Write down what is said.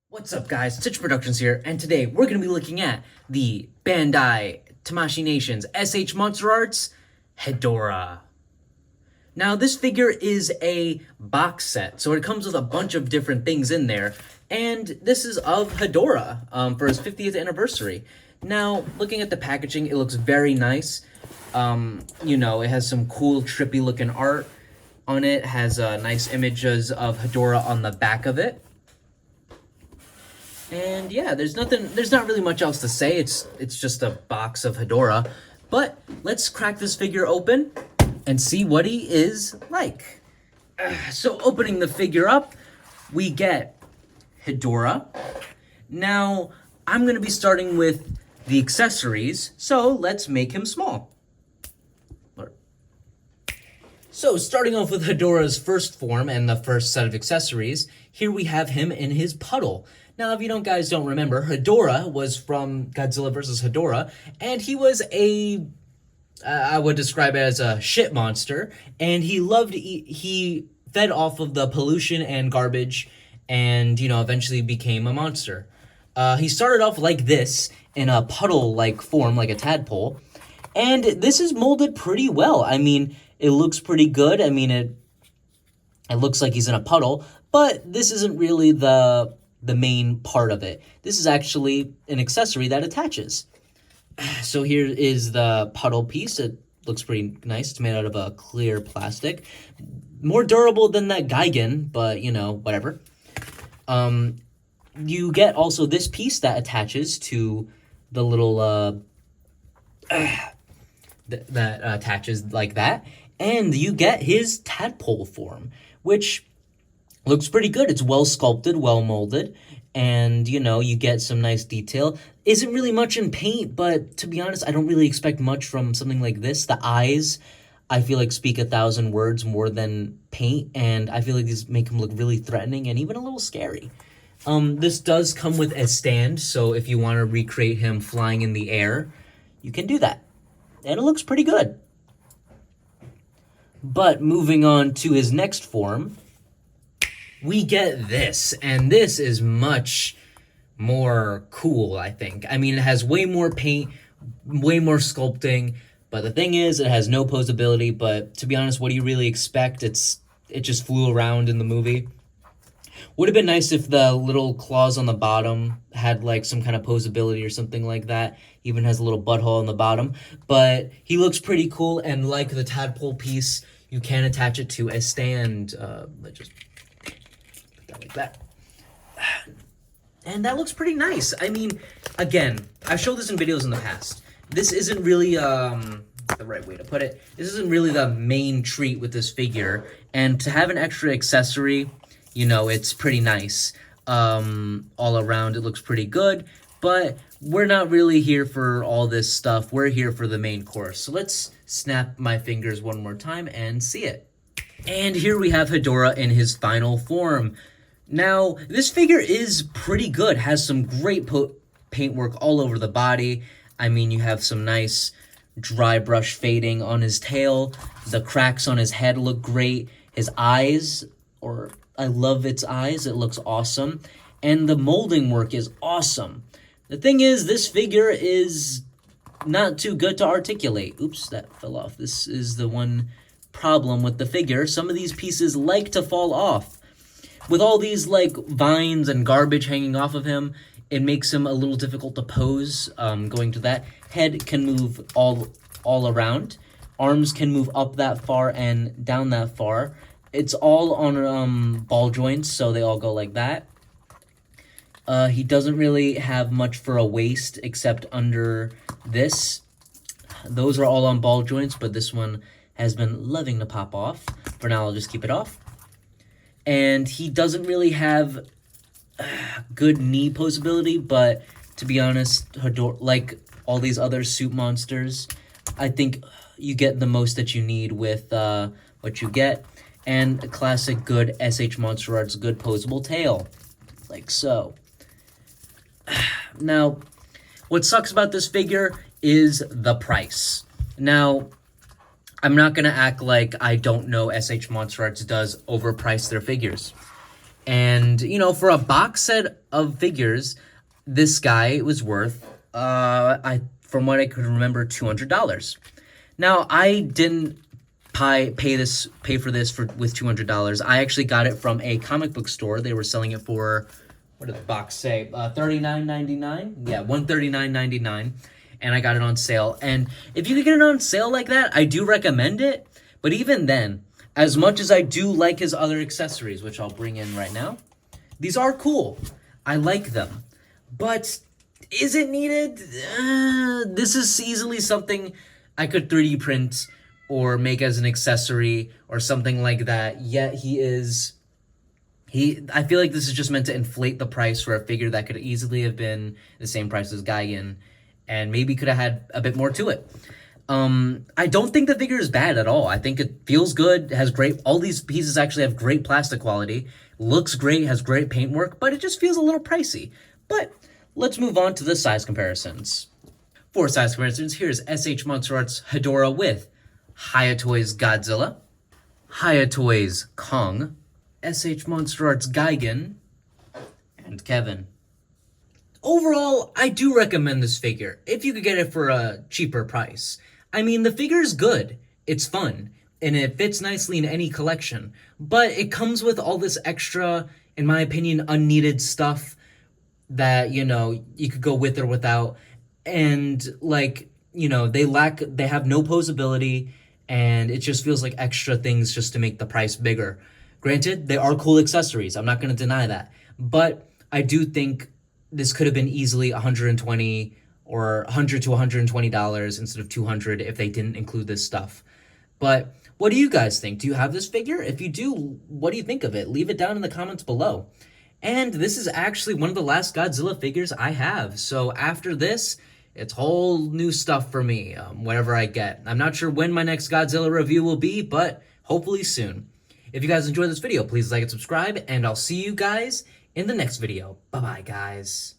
What's up guys, Stitch Productions here, and today we're going to be looking at the Bandai Tamashii Nations SH Monsterarts Hedorah. Now this figure is a box set, so it comes with a bunch of different things in there, and this is of Hedorah for his 50th anniversary. Now, looking at the packaging, it looks very nice. You know, it has some cool trippy looking art on it, has nice images of Hedorah on the back of it. And yeah, there's not really much else to say. It's just a box of Hedorah. But let's crack this figure open and see what he is like. So opening the figure up, we get Hedorah. Now, I'm going to be starting with the accessories, so let's make him small. So starting off with Hedorah's first form and the first set of accessories, here we have him in his puddle. Now, if you guys don't remember, Hedorah was from Godzilla vs. Hedorah, and he was I would describe it as a shit monster, and he fed off of the pollution and garbage, and, eventually became a monster. He started off like this, in a puddle-like form, like a tadpole, and this is molded pretty well. I mean, it looks pretty good. I mean, it looks like he's in a puddle, but this isn't really the main part of it. This is actually an accessory that attaches. So here is the puddle piece. It looks pretty nice. It's made out of a clear plastic. More durable than that Gigan, but, whatever. You get also this piece that attaches to the little, that attaches like that. And you get his tadpole form, which looks pretty good. It's well sculpted, well molded, and, you get some nice detail. Isn't really much in paint, but to be honest, I don't really expect much from something like this. The eyes, I feel like, speak 1,000 words more than paint, and I feel like these make him look really threatening and even a little scary. This does come with a stand, so if you want to recreate him flying in the air, you can do that. And it looks pretty good. But moving on to his next form, we get this, and this is much more cool, I think. I mean, it has way more paint, way more sculpting, but the thing is, it has no posability, but to be honest, what do you really expect? It just flew around in the movie. Would have been nice if the little claws on the bottom had, like, some kind of posability or something like that. Even has a little butthole on the bottom, but he looks pretty cool, and like the tadpole piece, you can attach it to a stand. Let's just put that like that. And that looks pretty nice. I mean, again, I've showed this in videos in the past. This isn't really, the right way to put it, this isn't really the main treat with this figure, and to have an extra accessory, it's pretty nice. All around, it looks pretty good, but we're not really here for all this stuff. We're here for the main course. So let's snap my fingers one more time and see it. And here we have Hedorah in his final form. Now, this figure is pretty good. Has some great paintwork all over the body. I mean, you have some nice dry brush fading on his tail. The cracks on his head look great. His eyes, I love its eyes. It looks awesome. And the molding work is awesome. The thing is, this figure is not too good to articulate. Oops, that fell off. This is the one problem with the figure. Some of these pieces like to fall off. With all these, like, vines and garbage hanging off of him, it makes him a little difficult to pose, going to that. Head can move all around. Arms can move up that far and down that far. It's all on ball joints, so they all go like that. He doesn't really have much for a waist except under this. Those are all on ball joints, but this one has been loving to pop off. For now, I'll just keep it off. And he doesn't really have good knee posability, but to be honest, Hedorah, like all these other suit monsters, I think you get the most that you need with what you get. And a classic good SH Monsterarts good posable tail, like so. Now, what sucks about this figure is the price. Now, I'm not gonna act like I don't know SH Monsterarts does overprice their figures. And, you know, for a box set of figures, this guy was worth, from what I could remember, $200. Now, I didn't pay for this with $200. I actually got it from a comic book store. They were selling it for, what did the box say? $39.99. Yeah, $139.99. And I got it on sale. And if you could get it on sale like that, I do recommend it. But even then, as much as I do like his other accessories, which I'll bring in right now, these are cool. I like them. But is it needed? This is easily something I could 3D print or make as an accessory or something like that. Yet I feel like this is just meant to inflate the price for a figure that could easily have been the same price as Gigan and maybe could have had a bit more to it. I don't think the figure is bad at all. I think it feels good, has great, all these pieces actually have great plastic quality, looks great, has great paintwork, but it just feels a little pricey. But let's move on to the size comparisons. For size comparisons, here's SH Monsterarts Hedorah with Hayatoy's Godzilla, Hayatoy's Kong, SH Monsterarts Gigan, and Kevin. Overall, I do recommend this figure, if you could get it for a cheaper price. I mean, the figure is good, it's fun, and it fits nicely in any collection, but it comes with all this extra, in my opinion, unneeded stuff that, you know, you could go with or without, and, like, you know, they have no posability, and it just feels like extra things just to make the price bigger. Granted, they are cool accessories, I'm not going to deny that, but I do think this could have been easily $120 or $100 to $120 instead of $200 if they didn't include this stuff. But what do you guys think? Do you have this figure? If you do, what do you think of it? Leave it down in the comments below. And this is actually one of the last Godzilla figures I have. So after this, it's whole new stuff for me, whatever I get. I'm not sure when my next Godzilla review will be, but hopefully soon. If you guys enjoyed this video, please like and subscribe, and I'll see you guys in the next video. Bye-bye, guys.